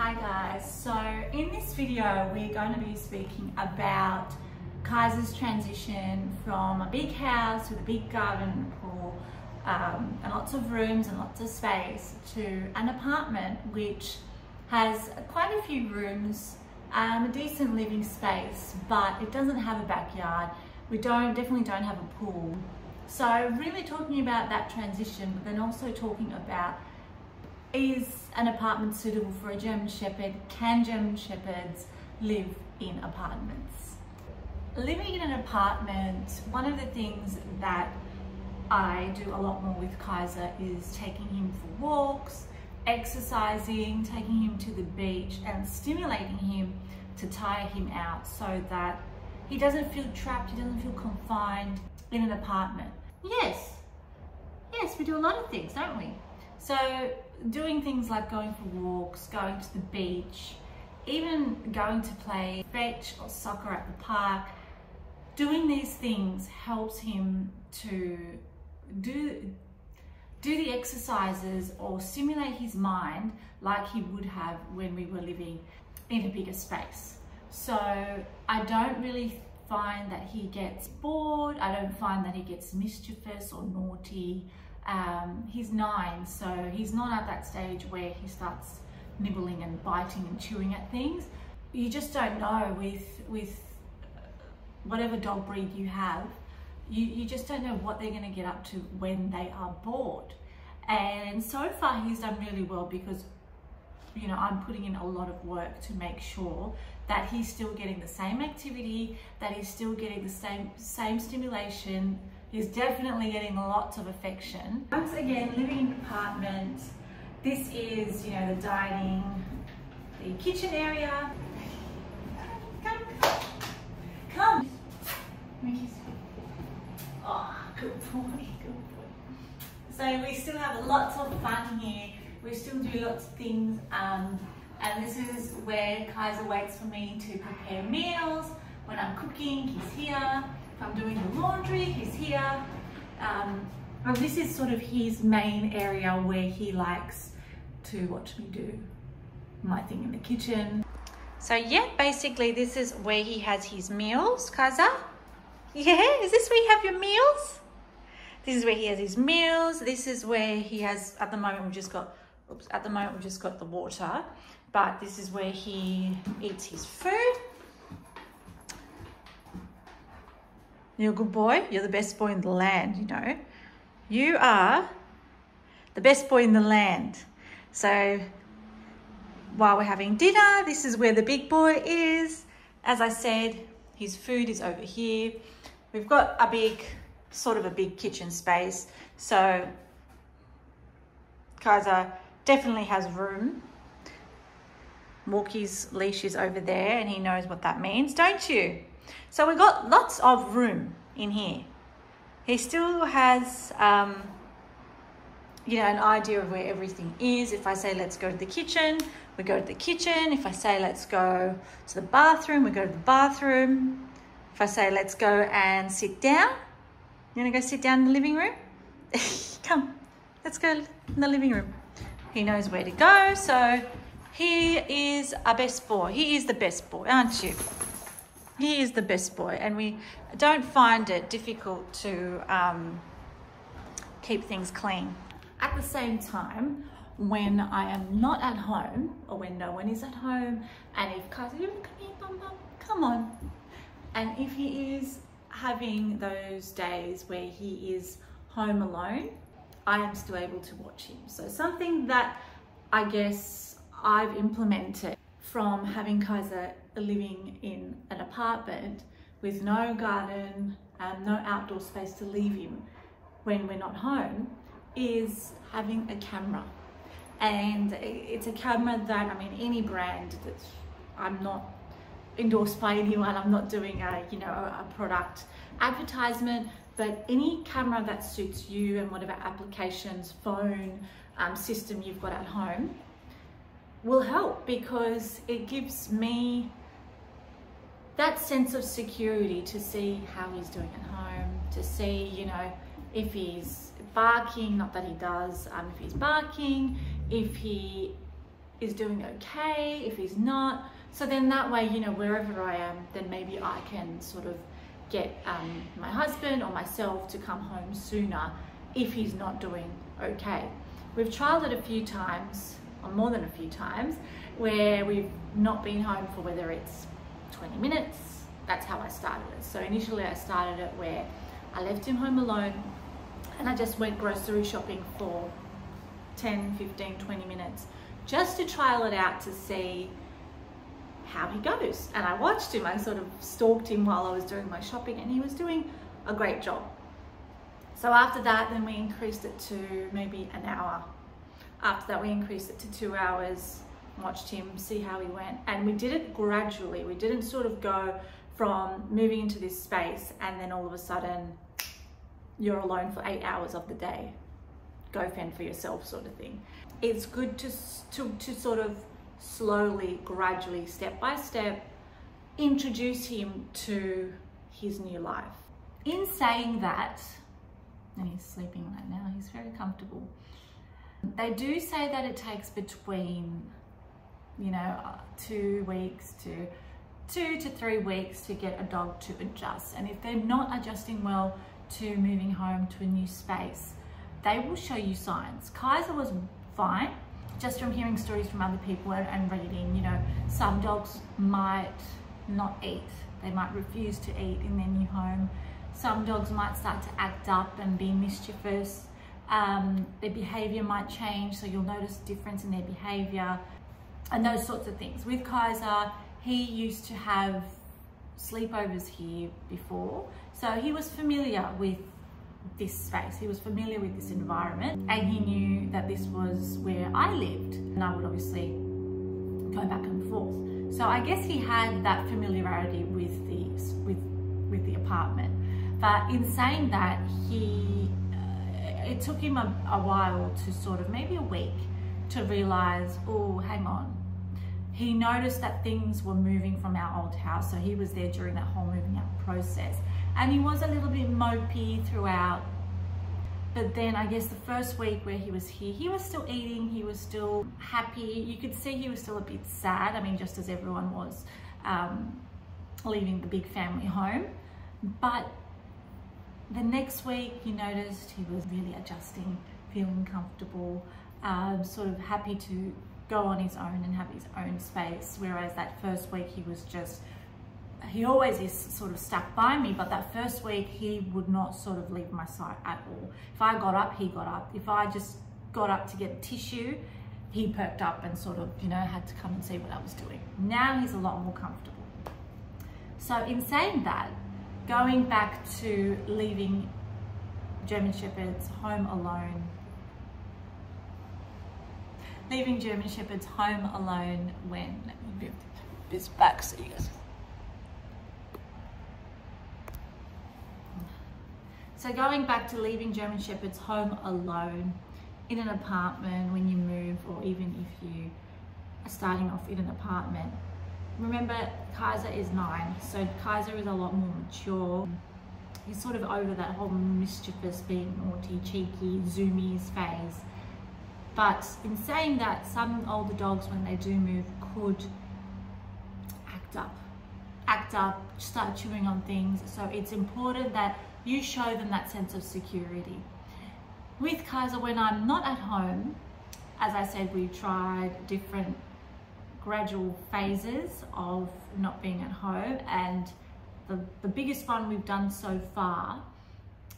Hi guys, so in this video we're going to be speaking about Kaiser's transition from a big house with a big garden and pool and lots of rooms and lots of space to an apartment which has quite a few rooms, a decent living space, but it doesn't have a backyard. We definitely don't have a pool. So really talking about that transition, but then also talking about, is an apartment suitable for a German Shepherd? Can German Shepherds live in apartments? Living in an apartment, one of the things that I do a lot more with Kaiser is taking him for walks, exercising, taking him to the beach and stimulating him to tire him out so that he doesn't feel trapped, he doesn't feel confined in an apartment. Yes, we do a lot of things, don't we? So doing things like going for walks, going to the beach, even going to play fetch or soccer at the park, doing these things helps him to do the exercises or stimulate his mind like he would have when we were living in a bigger space. So I don't really find that he gets bored. I don't find that he gets mischievous or naughty. He's 9, so he's not at that stage where he starts nibbling and biting and chewing at things. You just don't know with whatever dog breed you have, you just don't know what they're going to get up to when they are bored. And so far he's done really well because, you know, I'm putting in a lot of work to make sure that he's still getting the same activity, that he's still getting the same stimulation. He's definitely getting lots of affection. Once again, living in an apartment, this is, you know, the dining, the kitchen area. Come. Oh, good boy, good boy. So we still have lots of fun here. We still do lots of things. And this is where Kaiser waits for me to prepare meals. When I'm cooking, he's here. If I'm doing the laundry, he's here. And this is sort of his main area where he likes to watch me do my thing in the kitchen. So yeah, basically this is where he has his meals, Kaiser. Yeah, is this where you have your meals? This is where he has his meals. This is where he has, at the moment we've just got the water, but this is where he eats his food. You're a good boy. You're the best boy in the land, you know. You are the best boy in the land. So while we're having dinner, this is where the big boy is. As I said, his food is over here. We've got a big kitchen space. So Kaiser definitely has room. Walkie's leash is over there and he knows what that means, don't you? So we've got lots of room in here. He still has, you know, an idea of where everything is. If I say, let's go to the kitchen, we go to the kitchen. If I say, let's go to the bathroom, we go to the bathroom. If I say, let's go and sit down, you want to go sit down in the living room? Come, let's go in the living room. He knows where to go. So he is our best boy. He is the best boy, aren't you? He is the best boy, and we don't find it difficult to keep things clean. At the same time, when I am not at home, or when no one is at home, and if Kaiser, come here, bum, bum, come on. And if he is having those days where he is home alone, I am still able to watch him. So something that I guess I've implemented from having Kaiser living in an apartment with no garden and no outdoor space to leave him when we're not home is having a camera. And it's a camera that, I mean, any brand that I'm not endorsed by anyone, I'm not doing a product advertisement, but any camera that suits you and whatever applications, phone, system you've got at home will help, because it gives me that sense of security to see how he's doing at home, to see, you know, if he's barking, not that he does, if he's barking, if he is doing okay, if he's not. So then that way, you know, wherever I am, then maybe I can sort of get my husband or myself to come home sooner if he's not doing okay. We've trialed it a few times, or more than a few times, where we've not been home for whether it's 20 minutes. That's how I started it. So initially I started it where I left him home alone and I just went grocery shopping for 10, 15, 20 minutes just to trial it out to see how he goes. And I watched him, I sort of stalked him while I was doing my shopping, and he was doing a great job. So after that, then we increased it to maybe an hour. After that, we increased it to 2 hours, watched him, see how he went. And we did it gradually. We didn't sort of go from moving into this space and then all of a sudden you're alone for 8 hours of the day. Go fend for yourself sort of thing. It's good to sort of slowly, gradually, step by step, introduce him to his new life. In saying that, and he's sleeping right now, he's very comfortable. They do say that it takes between, you know, 2 weeks to 2 to 3 weeks to get a dog to adjust. And if they're not adjusting well to moving home to a new space, they will show you signs. Kaiser was fine, just from hearing stories from other people and reading, you know, some dogs might not eat. They might refuse to eat in their new home. Some dogs might start to act up and be mischievous. Their behavior might change, so you'll notice a difference in their behavior and those sorts of things. With Kaiser, he used to have sleepovers here before, so he was familiar with this space, he was familiar with this environment, and he knew that this was where I lived, and I would obviously go back and forth. So I guess he had that familiarity with the apartment. But in saying that, it took him a while to sort of, maybe a week, to realize, oh, hang on. He noticed that things were moving from our old house, so he was there during that whole moving out process. And he was a little bit mopey throughout. But then I guess the first week where he was here, he was still eating, he was still happy. You could see he was still a bit sad. I mean, just as everyone was leaving the big family home. But the next week you noticed he was really adjusting, feeling comfortable, sort of happy to go on his own and have his own space. Whereas that first week he was just, he always is sort of stuck by me, but that first week he would not sort of leave my side at all. If I got up, he got up. If I just got up to get tissue, he perked up and sort of, you know, had to come and see what I was doing. Now he's a lot more comfortable. So in saying that, going back to leaving German Shepherds home alone, leaving German Shepherds home alone when, let me move this back so you guys. So going back to leaving German Shepherds home alone in an apartment when you move, or even if you are starting off in an apartment. Remember, Kaiser is 9, so Kaiser is a lot more mature. He's sort of over that whole mischievous, being naughty, cheeky, zoomies phase. But in saying that, some older dogs, when they do move, could act up, start chewing on things. So it's important that you show them that sense of security. With Kaiser, when I'm not at home, as I said, we tried different gradual phases of not being at home, and the biggest one we've done so far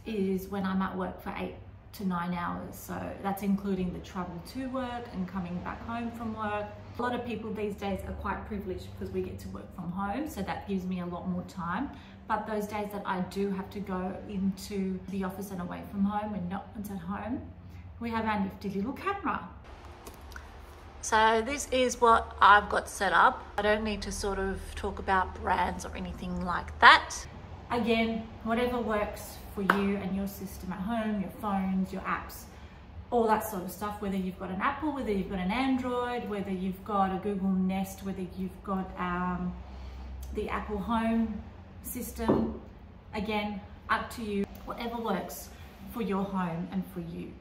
is when I'm at work for 8 to 9 hours. So that's including the travel to work and coming back home from work. A lot of people these days are quite privileged because we get to work from home, so that gives me a lot more time. But those days that I do have to go into the office and away from home and not at home, we have our nifty little camera. So this is what I've got set up. I don't need to sort of talk about brands or anything like that. Again, whatever works for you and your system at home, your phones, your apps, all that sort of stuff, whether you've got an Apple, whether you've got an Android, whether you've got a Google Nest, whether you've got the Apple Home system. Again, up to you, whatever works for your home and for you.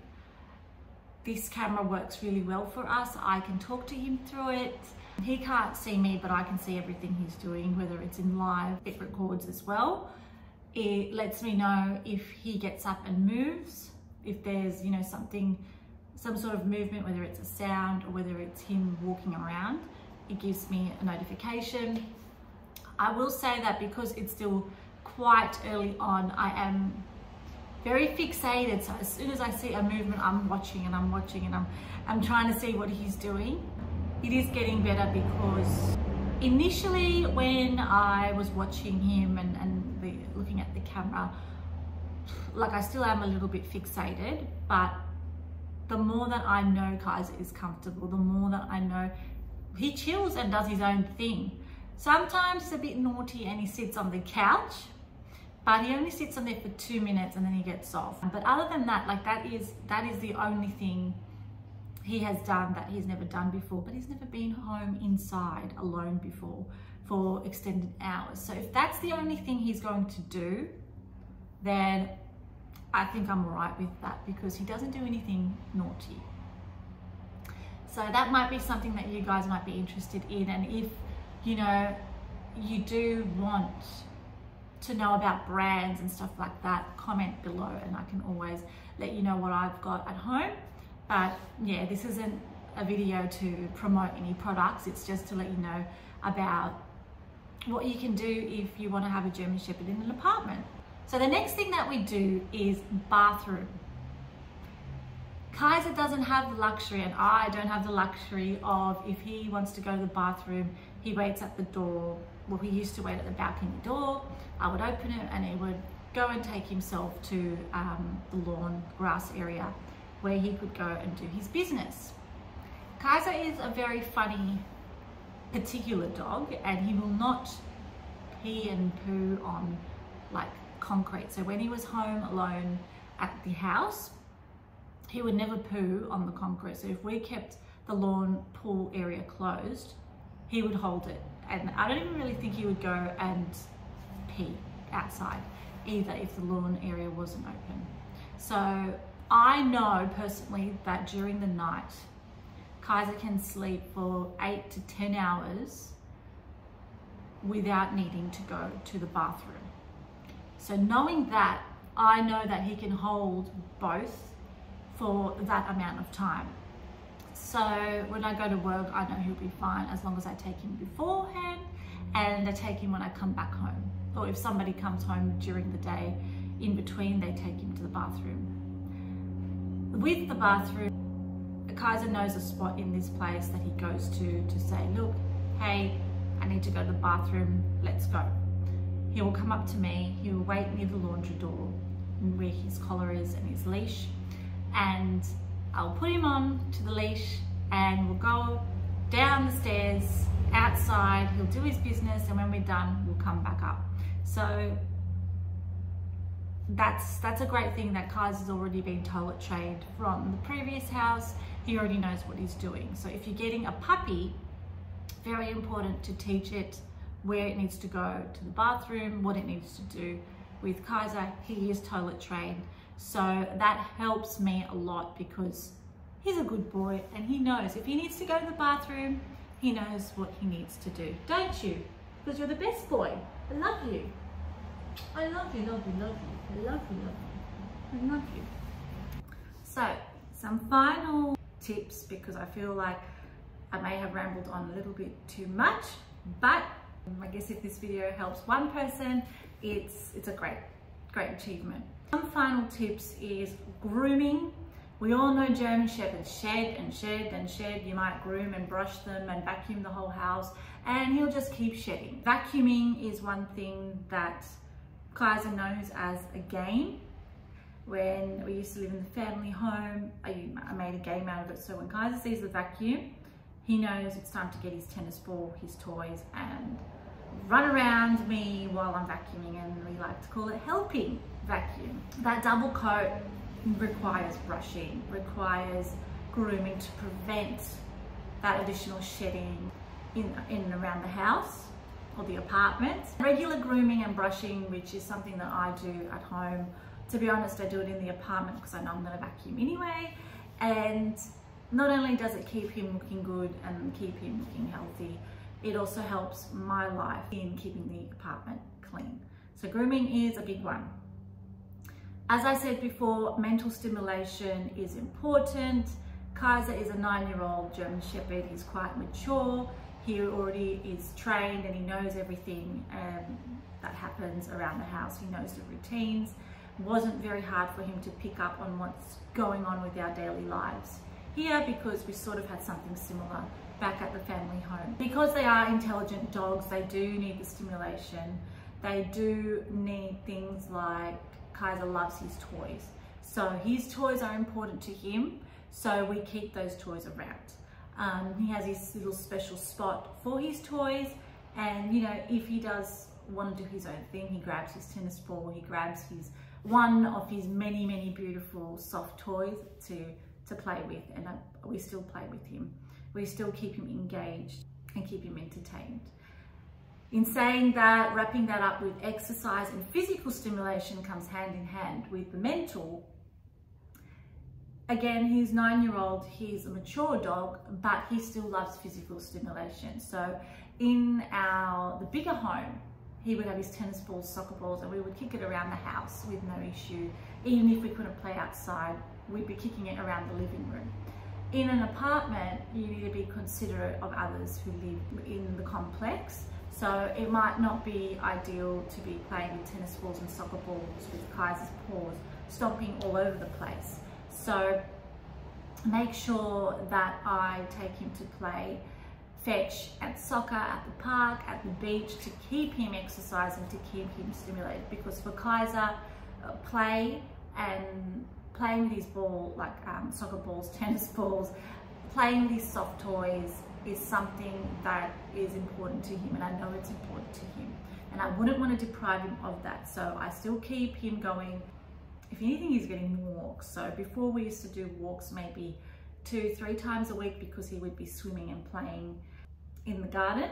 this camera works really well for us. I can talk to him through it. He can't see me, but I can see everything he's doing, whether it's in live, it records as well. It lets me know if he gets up and moves, if there's, you know, some sort of movement, whether it's a sound or whether it's him walking around. It gives me a notification. I will say that because it's still quite early on, I am very fixated. So as soon as I see a movement, I'm watching and I'm watching and I'm trying to see what he's doing. It is getting better because initially when I was watching him and looking at the camera, like I still am a little bit fixated, but the more that I know Kaiser is comfortable, the more that I know he chills and does his own thing. Sometimes he's a bit naughty and he sits on the couch, but he only sits on there for 2 minutes and then he gets off. But other than that, like that is the only thing he has done that he's never done before. But he's never been home inside alone before for extended hours. So if that's the only thing he's going to do, then I think I'm all right with that, because he doesn't do anything naughty. So that might be something that you guys might be interested in. And if, you know, you do want to know about brands and stuff like that, comment below and I can always let you know what I've got at home. But yeah, this isn't a video to promote any products. It's just to let you know about what you can do if you want to have a German Shepherd in an apartment. So the next thing that we do is bathroom. Kaiser doesn't have the luxury, and I don't have the luxury of, if he wants to go to the bathroom, he waits at the door. Well, he used to wait at the balcony door. I would open it and he would go and take himself to the lawn grass area where he could go and do his business. Kaiser is a very funny, particular dog, and he will not pee and poo on like concrete. So when he was home alone at the house, he would never poo on the concrete. So if we kept the lawn pool area closed, he would hold it. And I don't even really think he would go and pee outside either if the lawn area wasn't open. So I know personally that during the night, Kaiser can sleep for 8 to 10 hours without needing to go to the bathroom. So knowing that, I know that he can hold both for that amount of time. So when I go to work, I know he'll be fine as long as I take him beforehand and I take him when I come back home. Or if somebody comes home during the day, in between, they take him to the bathroom. With the bathroom, Kaiser knows a spot in this place that he goes to say, look, hey, I need to go to the bathroom, let's go. He will come up to me, he will wait near the laundry door where his collar is and his leash, and I'll put him on to the leash and we'll go down the stairs, outside, he'll do his business, and when we're done, we'll come back up. So that's a great thing that Kaiser's already been toilet trained from the previous house. He already knows what he's doing. So if you're getting a puppy, very important to teach it where it needs to go to the bathroom, what it needs to do. With Kaiser, he is toilet trained. So that helps me a lot because he's a good boy and he knows if he needs to go to the bathroom, he knows what he needs to do. Don't you? Because you're the best boy. I love you. I love you, love you, love you. I love you, love you. I love you. So, some final tips, because I feel like I may have rambled on a little bit too much, but I guess if this video helps one person, it's a great achievement. Some final tips is grooming. We all know German Shepherds shed and shed and shed. You might groom and brush them and vacuum the whole house and he'll just keep shedding. Vacuuming is one thing that Kaiser knows as a game. When we used to live in the family home, I made a game out of it. So when Kaiser sees the vacuum, he knows it's time to get his tennis ball, his toys, and run around me while I'm vacuuming, and we like to call it helping vacuum. That double coat requires brushing, requires grooming to prevent that additional shedding in and around the house or the apartment. Regular grooming and brushing, which is something that I do at home. To be honest, I do it in the apartment because I know I'm going to vacuum anyway. And not only does it keep him looking good and keep him looking healthy, it also helps my life in keeping the apartment clean. So grooming is a big one. As I said before, mental stimulation is important. Kaiser is a 9-year-old German Shepherd. He's quite mature. He already is trained and he knows everything that happens around the house. He knows the routines. It wasn't very hard for him to pick up on what's going on with our daily lives here, because we sort of had something similar back at the family home. Because they are intelligent dogs, they do need the stimulation. They do need things like, Kaiser loves his toys. So his toys are important to him, so we keep those toys around. He has his little special spot for his toys, and you know, if he does want to do his own thing, he grabs his tennis ball, he grabs one of his many beautiful soft toys to play with, and we still play with him. We still keep him engaged and keep him entertained. In saying that, wrapping that up with exercise and physical stimulation comes hand in hand with the mental. Again, he's 9-year-old, he's a mature dog, but he still loves physical stimulation. So in the bigger home, he would have his tennis balls, soccer balls, and we would kick it around the house with no issue. Even if we couldn't play outside, we'd be kicking it around the living room. In an apartment, you need to be considerate of others who live in the complex. So it might not be ideal to be playing with tennis balls and soccer balls with Kaiser's paws stomping all over the place. So make sure that I take him to play fetch and soccer at the park, at the beach, to keep him exercising, to keep him stimulated. Because for Kaiser, playing with his ball, like soccer balls, tennis balls, playing with his soft toys is something that is important to him, and I know it's important to him, and I wouldn't want to deprive him of that. So I still keep him going. If anything, he's getting more walks. So before we used to do walks maybe 2-3 times a week because he would be swimming and playing in the garden.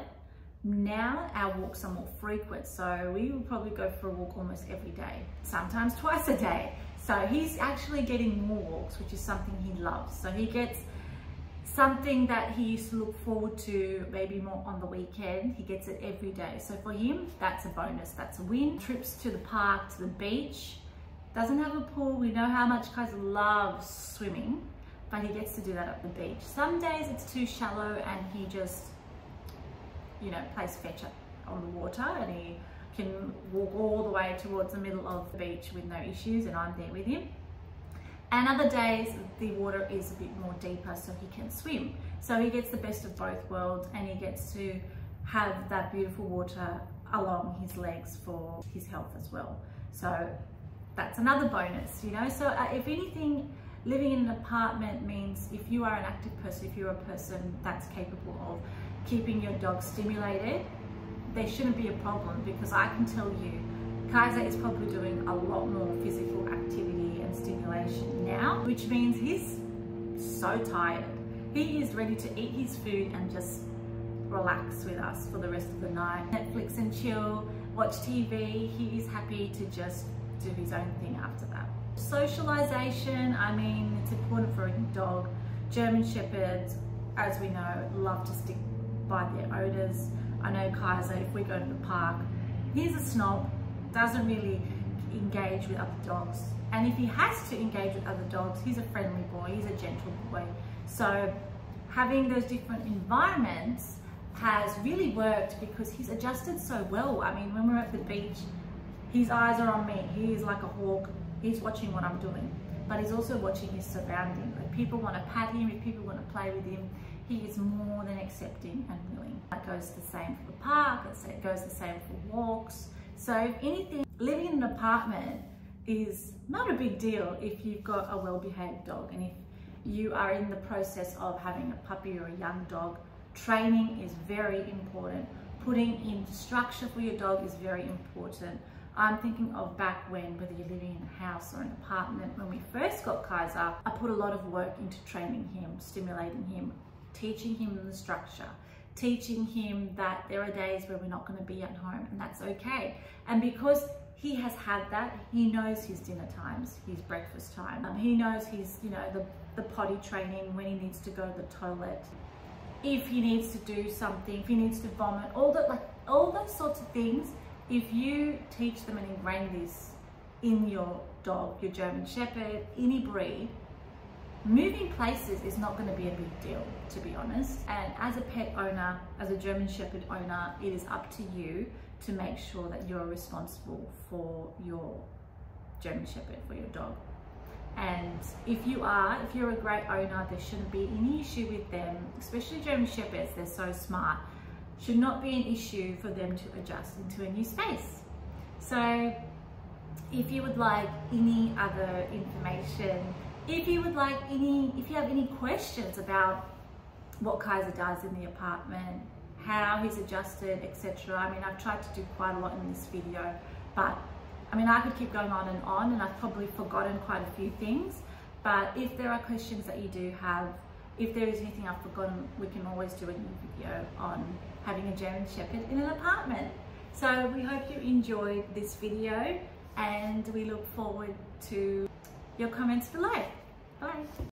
Now our walks are more frequent, so we will probably go for a walk almost every day, sometimes twice a day. So he's actually getting more walks, which is something he loves. So he gets something that he used to look forward to maybe more on the weekend. He gets it every day. So for him, that's a bonus, that's a win. Trips to the park, to the beach. Doesn't have a pool. We know how much Kaiser loves swimming, but he gets to do that at the beach. Some days it's too shallow and he just, you know, plays fetch on the water, and he can walk all the way towards the middle of the beach with no issues, and I'm there with him. And other days the water is a bit more deeper, so he can swim. So he gets the best of both worlds, and he gets to have that beautiful water along his legs for his health as well. So that's another bonus, you know. So if anything, living in an apartment means if you are an active person, if you're a person that's capable of keeping your dog stimulated, there shouldn't be a problem, because I can tell you Kaiser is probably doing a lot more physical activity and stimulation now, which means he's so tired. He is ready to eat his food and just relax with us for the rest of the night. Netflix and chill, watch TV. He is happy to just do his own thing after that. Socialization, I mean, it's important for a dog. German Shepherds, as we know, love to stick by their owners. I know Kaiser, if we go to the park, he's a snob, doesn't really engage with other dogs. And if he has to engage with other dogs, he's a friendly boy, he's a gentle boy. So having those different environments has really worked, because he's adjusted so well. I mean, when we're at the beach, his eyes are on me. He is like a hawk. He's watching what I'm doing, but he's also watching his surroundings. If people want to pat him, if people want to play with him, he is more than accepting and willing. That goes the same for the park, it goes the same for walks. So if anything, living in an apartment is not a big deal if you've got a well-behaved dog. And if you are in the process of having a puppy or a young dog, training is very important. Putting in structure for your dog is very important. I'm thinking of back when, whether you're living in a house or an apartment, when we first got Kaiser, I put a lot of work into training him, stimulating him, teaching him the structure, teaching him that there are days where we're not going to be at home, and that's okay. And because he has had that, he knows his dinner times, his breakfast time. He knows his, you know, the potty training, when he needs to go to the toilet, if he needs to do something, if he needs to vomit, all those sorts of things. If you teach them and ingrain this in your dog, your German Shepherd, any breed, moving places is not going to be a big deal, to be honest. And as a pet owner, as a German Shepherd owner, it is up to you to make sure that you're responsible for your German Shepherd, for your dog. And if you're a great owner, there shouldn't be any issue with them, especially German Shepherds, they're so smart. Should not be an issue for them to adjust into a new space. So if you would like any other information, if you have any questions about what Kaiser does in the apartment, how he's adjusted, etc. I mean, I've tried to do quite a lot in this video, but I mean, I could keep going on, and I've probably forgotten quite a few things. But if there are questions that you do have, if there is anything I've forgotten, we can always do a new video on having a German Shepherd in an apartment. So we hope you enjoyed this video, and we look forward to your comments below. Bye.